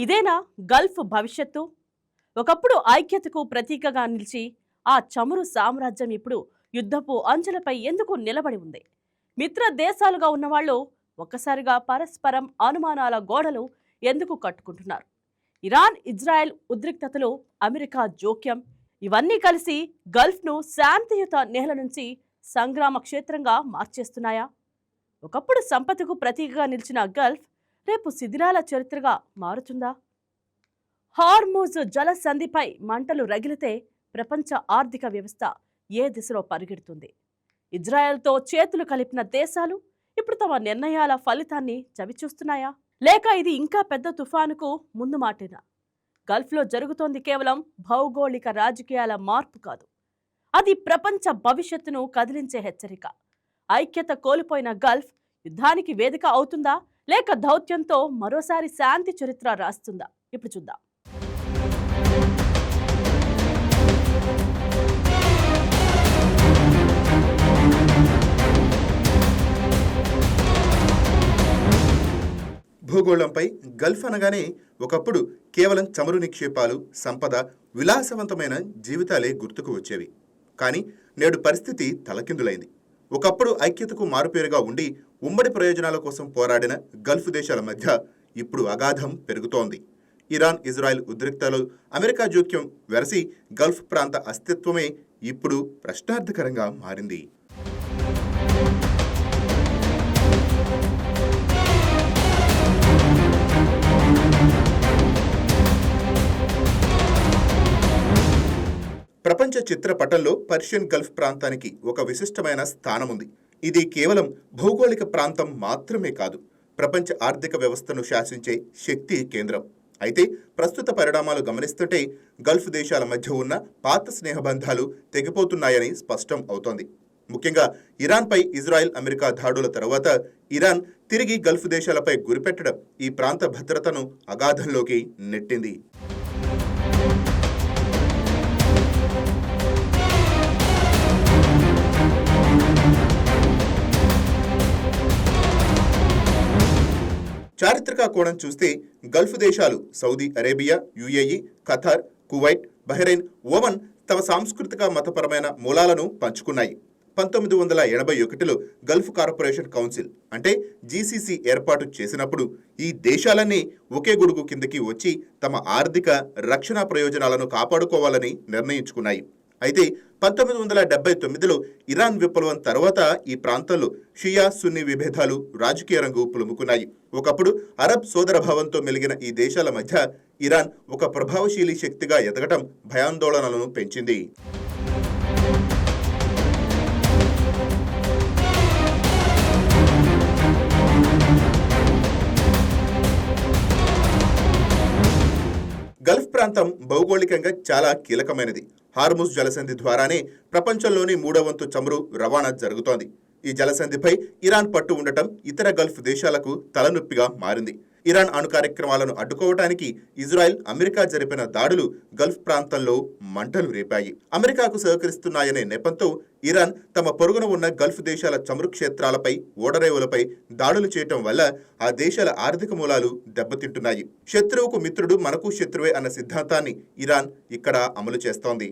ఇదేనా గల్ఫ్ భవిష్యత్తు? ఒకప్పుడు ఐక్యతకు ప్రతీకగా నిలిచి ఆ చమురు సామ్రాజ్యం ఇప్పుడు యుద్ధపు అంచులపై ఎందుకు నిలబడి ఉంది? మిత్ర దేశాలుగా ఉన్నవాళ్ళు ఒక్కసారిగా పరస్పరం అనుమానాల గోడలు ఎందుకు కట్టుకుంటున్నారు? ఇరాన్ ఇజ్రాయెల్ ఉద్రిక్తతలు, అమెరికా జోక్యం ఇవన్నీ కలిసి గల్ఫ్ను శాంతియుత నేల నుంచి సంగ్రామ క్షేత్రంగా మార్చేస్తున్నాయా? ఒకప్పుడు సంపదకు ప్రతీకగా నిలిచిన గల్ఫ్ రేపు శిథిలాల చరిత్రగా మారుతుందా? హార్మూజ్ జలసంధిపై మంటలు రగిలితే ప్రపంచ ఆర్థిక వ్యవస్థ ఏ దిశలో పరిగెడుతుంది? ఇజ్రాయెల్తో చేతులు కలిపిన దేశాలు ఇప్పుడు తమ నిర్ణయాల ఫలితాన్ని చవిచూస్తున్నాయా? లేక ఇది ఇంకా పెద్ద తుఫానుకు ముందు మాటేనా? గల్ఫ్లో జరుగుతోంది కేవలం భౌగోళిక రాజకీయాల మార్పు కాదు, అది ప్రపంచ భవిష్యత్తును కదిలించే హెచ్చరిక. ఐక్యత కోల్పోయిన గల్ఫ్ యుద్ధానికి వేదిక అవుతుందా, లేక దౌత్యంతో మరోసారి శాంతి చరిత్ర రాస్తుందా? ఇప్పుడు చూద్దాం. భూగోళంపై గల్ఫ్ అనగానే ఒకప్పుడు కేవలం చమురు నిక్షేపాలు, సంపద, విలాసవంతమైన జీవితాలే గుర్తుకు వచ్చేవి. కానీ నేడు పరిస్థితి తలకిందులైంది. ఒకప్పుడు ఐక్యతకు మారుపేరుగా ఉండి ఉమ్మడి ప్రయోజనాల కోసం పోరాడిన గల్ఫ్ దేశాల మధ్య ఇప్పుడు అగాధం పెరుగుతోంది. ఇరాన్ ఇజ్రాయెల్ ఉద్రిక్తలు, అమెరికా జోక్యం వెరసి గల్ఫ్ ప్రాంత అస్తిత్వమే ఇప్పుడు ప్రశ్నార్థకరంగా మారింది. ప్రపంచ చిత్రపటంలో పర్షియన్ గల్ఫ్ ప్రాంతానికి ఒక విశిష్టమైన స్థానముంది. ఇది కేవలం భౌగోళిక ప్రాంతం మాత్రమే కాదు, ప్రపంచ ఆర్థిక వ్యవస్థను శాసించే శక్తి కేంద్రం. అయితే ప్రస్తుత పరిణామాలు గమనిస్తుంటే గల్ఫ్ దేశాల మధ్య ఉన్న పాత స్నేహబంధాలు తెగిపోతున్నాయని స్పష్టం అవుతోంది. ముఖ్యంగా ఇరాన్పై ఇజ్రాయెల్ అమెరికా దాడుల తర్వాత ఇరాన్ తిరిగి గల్ఫ్ దేశాలపై గురిపెట్టడం ఈ ప్రాంత భద్రతను అగాధంలోకి నెట్టింది. చారిత్రక కోణం చూస్తే గల్ఫ్ దేశాలు Saudi Arabia, UAE, Qatar, Kuwait, Bahrain, Oman తమ సాంస్కృతిక మతపరమైన మూలాలను పంచుకున్నాయి. 1981లో గల్ఫ్ కార్పొరేషన్ కౌన్సిల్ అంటే జీసీసీ ఏర్పాటు చేసినప్పుడు ఈ దేశాలన్నీ ఒకే గొడుగు కిందకి వచ్చి తమ ఆర్థిక, రక్షణ ప్రయోజనాలను కాపాడుకోవాలని నిర్ణయించుకున్నాయి. అయితే 1979లో ఇరాన్ విప్లవం తర్వాత ఈ ప్రాంతంలో షియా సున్నీ విభేదాలు రాజకీయ రంగు పులుముకున్నాయి. ఒకప్పుడు అరబ్ సోదరభావంతో మెలిగిన ఈ దేశాల మధ్య ఇరాన్ ఒక ప్రభావశీలి శక్తిగా ఎదగటం భయాందోళనలను పెంచింది. గల్ఫ్ ప్రాంతం భౌగోళికంగా చాలా కీలకమైనది. హార్ముజ్ జలసంధి ద్వారానే ప్రపంచంలోని 3వ వంతు చమురు రవాణా జరుగుతోంది. ఈ జలసంధిపై ఇరాన్ పట్టు ఉండటం ఇతర గల్ఫ్ దేశాలకు తలనొప్పిగా మారింది. ఇరాన్ అణు కార్యక్రమాలను అడ్డుకోవటానికి ఇజ్రాయెల్, అమెరికా జరిపిన దాడులు గల్ఫ్ ప్రాంతంలో మంటలు రేపాయి. అమెరికాకు సహకరిస్తున్నాయనే నెపంతో ఇరాన్ తమ పొరుగున ఉన్న గల్ఫ్ దేశాల చమురు క్షేత్రాలపై, ఓడరేవులపై దాడులు చేయటం వల్ల ఆ దేశాల ఆర్థిక మూలాలు దెబ్బతింటున్నాయి. శత్రువుకు మిత్రుడు మనకు శత్రువే అన్న సిద్ధాంతాన్ని ఇరాన్ ఇక్కడ అమలు చేస్తోంది.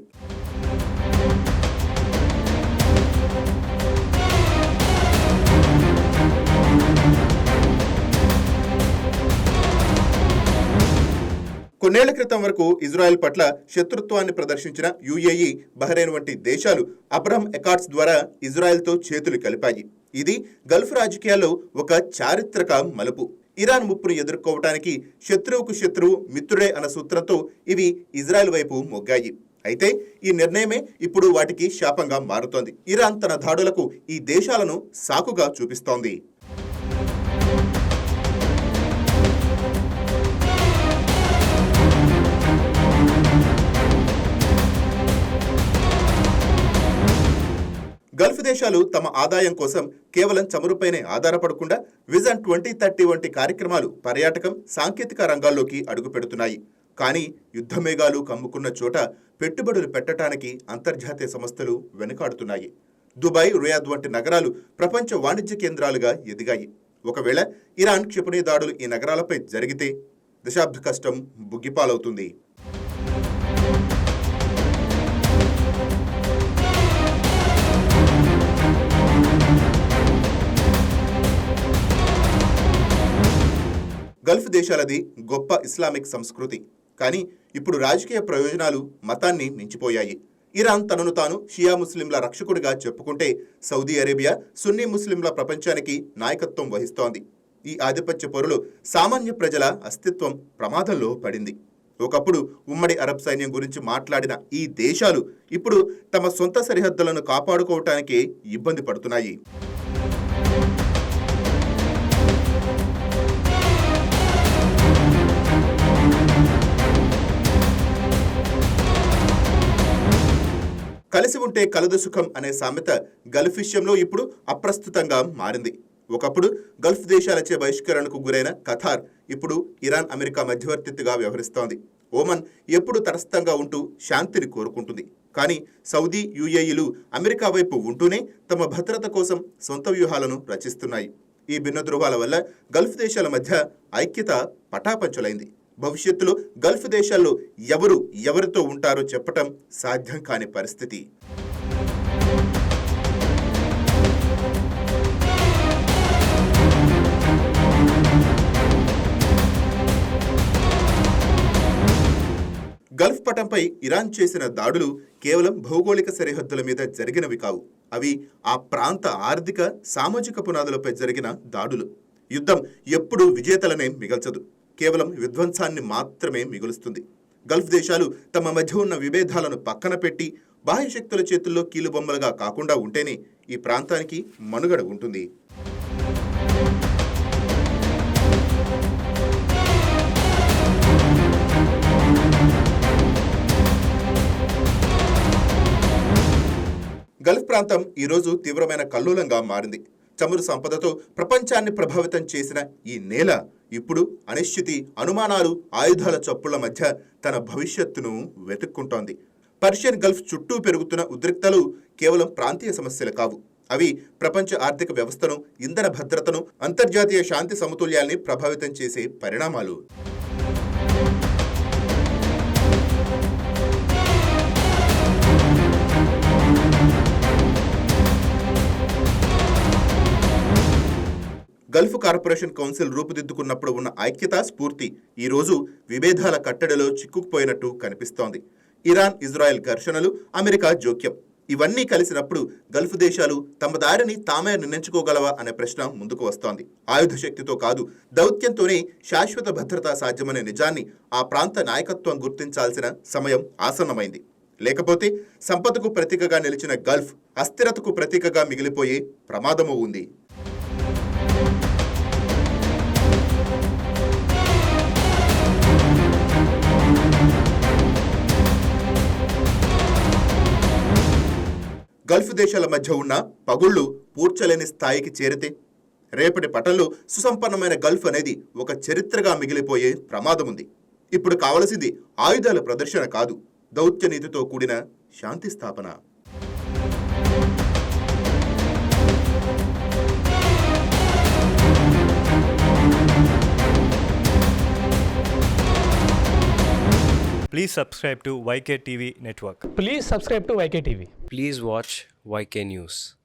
కొన్నేళ్ల క్రితం వరకు ఇజ్రాయెల్ పట్ల శత్రుత్వాన్ని ప్రదర్శించిన యుఏఈ, బహ్రెయిన్ వంటి దేశాలు అబ్రహం అకార్డ్స్ ద్వారా ఇజ్రాయెల్తో చేతులు కలిపాయి. ఇది గల్ఫ్ రాజకీయాల్లో ఒక చారిత్రక మలుపు. ఇరాన్ ముప్పును ఎదుర్కోవటానికి శత్రువుకు శత్రువు మిత్రుడే అన్న సూత్రంతో ఇవి ఇజ్రాయెల్ వైపు మొగ్గాయి. అయితే ఈ నిర్ణయమే ఇప్పుడు వాటికి శాపంగా మారుతోంది. ఇరాన్ తన దాడులకు ఈ దేశాలను సాకుగా చూపిస్తోంది. గల్ఫ్ దేశాలు తమ ఆదాయం కోసం కేవలం చమురుపైనే ఆధారపడకుండా విజన్ 2030 వంటి కార్యక్రమాలు పర్యాటకం, సాంకేతిక రంగాల్లోకి అడుగుపెడుతున్నాయి. కానీ యుద్ధమేఘాలు కమ్ముకున్న చోట పెట్టుబడులు పెట్టడానికి అంతర్జాతీయ సంస్థలు వెనుకాడుతున్నాయి. దుబాయ్, రియాద్ వంటి నగరాలు ప్రపంచ వాణిజ్య కేంద్రాలుగా ఎదిగాయి. ఒకవేళ ఇరాన్ క్షిపణి దాడులు ఈ నగరాలపై జరిగితే దశాబ్ద కష్టం బుగ్గిపాలవుతుంది. గల్ఫ్ దేశాలది గొప్ప ఇస్లామిక్ సంస్కృతి. కానీ ఇప్పుడు రాజకీయ ప్రయోజనాలు మతాన్ని మించిపోయాయి. ఇరాన్ తనను తాను షియా ముస్లింల రక్షకుడిగా చెప్పుకుంటే సౌదీ అరేబియా సున్నీ ముస్లింల ప్రపంచానికి నాయకత్వం వహిస్తోంది. ఈ ఆధిపత్య పొరులు సామాన్య ప్రజల అస్తిత్వం ప్రమాదంలో పడింది. ఒకప్పుడు ఉమ్మడి అరబ్ సైన్యం గురించి మాట్లాడిన ఈ దేశాలు ఇప్పుడు తమ సొంత సరిహద్దులను కాపాడుకోవటానికి ఇబ్బంది పడుతున్నాయి. కలిసి ఉంటే కలదు సుఖం అనే సామెత గల్ఫ్ విషయంలో ఇప్పుడు అప్రస్తుతంగా మారింది. ఒకప్పుడు గల్ఫ్ దేశాలచే బహిష్కరణకు గురైన ఖతార్ ఇప్పుడు ఇరాన్ అమెరికా మధ్యవర్తిత్వగా వ్యవహరిస్తోంది. ఓమన్ ఎప్పుడు తటస్థంగా ఉంటూ శాంతిని కోరుకుంటుంది. కానీ సౌదీ, యుఏఈలు అమెరికా వైపు ఉంటూనే తమ భద్రత కోసం సొంత వ్యూహాలను రచిస్తున్నాయి. ఈ భిన్న ధృవాల వల్ల గల్ఫ్ దేశాల మధ్య ఐక్యత పటాపంచలైంది. భవిష్యత్తులో గల్ఫ్ దేశాల్లో ఎవరు ఎవరితో ఉంటారో చెప్పటం సాధ్యం కాని పరిస్థితి. గల్ఫ్ పటంపై ఇరాన్ చేసిన దాడులు కేవలం భౌగోళిక సరిహద్దుల మీద జరిగినవి కావు. అవి ఆ ప్రాంత ఆర్థిక, సామాజిక పునాదులపై జరిగిన దాడులు. యుద్ధం ఎప్పుడూ విజేతలనే మిగల్చదు, కేవలం విధ్వంసాన్ని మాత్రమే మిగులుస్తుంది. గల్ఫ్ దేశాలు తమ మధ్య ఉన్న విభేదాలను పక్కన పెట్టి బాహ్య శక్తుల చేతుల్లో కీలుబొమ్మలుగా కాకుండా ఉంటేనే ఈ ప్రాంతానికి మనుగడ ఉంటుంది. గల్ఫ్ ప్రాంతం ఈరోజు తీవ్రమైన కల్లోలంగా మారింది. చమురు సంపదతో ప్రపంచాన్ని ప్రభావితం చేసిన ఈ నేల ఇప్పుడు అనిశ్చితి, అనుమానాలు, ఆయుధాల చప్పుళ్ల మధ్య తన భవిష్యత్తును వెతుక్కుంటోంది. పర్షియన్ గల్ఫ్ చుట్టూ పెరుగుతున్న ఉద్రిక్తలు కేవలం ప్రాంతీయ సమస్యలు కావు. అవి ప్రపంచ ఆర్థిక వ్యవస్థను, ఇంధన భద్రతను, అంతర్జాతీయ శాంతి సమతుల్యాల్ని ప్రభావితం చేసే పరిణామాలు. గల్ఫ్ కార్పొరేషన్ కౌన్సిల్ రూపుదిద్దుకున్నప్పుడు ఉన్న ఐక్యతా స్ఫూర్తి ఈరోజు విభేదాల కట్టడిలో చిక్కుకుపోయినట్టు కనిపిస్తోంది. ఇరాన్, ఇజ్రాయెల్ ఘర్షణలు, అమెరికా జోక్యం ఇవన్నీ కలిసినప్పుడు గల్ఫ్ దేశాలు తమ దారిని తామే నిర్ణయించుకోగలవా అనే ప్రశ్న ముందుకు వస్తోంది. ఆయుధ శక్తితో కాదు, దౌత్యంతోనే శాశ్వత భద్రత సాధ్యమనే నిజాన్ని ఆ ప్రాంత నాయకత్వం గుర్తించాల్సిన సమయం ఆసన్నమైంది. లేకపోతే సంపదకు ప్రతీకగా నిలిచిన గల్ఫ్ అస్థిరతకు ప్రతీకగా మిగిలిపోయే ప్రమాదమూ ఉంది. గల్ఫ్ దేశాల మధ్య ఉన్న పగుళ్లు పూడ్చలేని స్థాయికి చేరితే రేపటి పటంలో సుసంపన్నమైన గల్ఫ్ అనేది ఒక చరిత్రగా మిగిలిపోయే ప్రమాదం ఉంది. ఇప్పుడు కావలసింది ఆయుధాల ప్రదర్శన కాదు, దౌత్య నీతితో కూడిన శాంతి స్థాపన. Please subscribe to YK TV Network. Please subscribe to YK TV. Please watch YK News.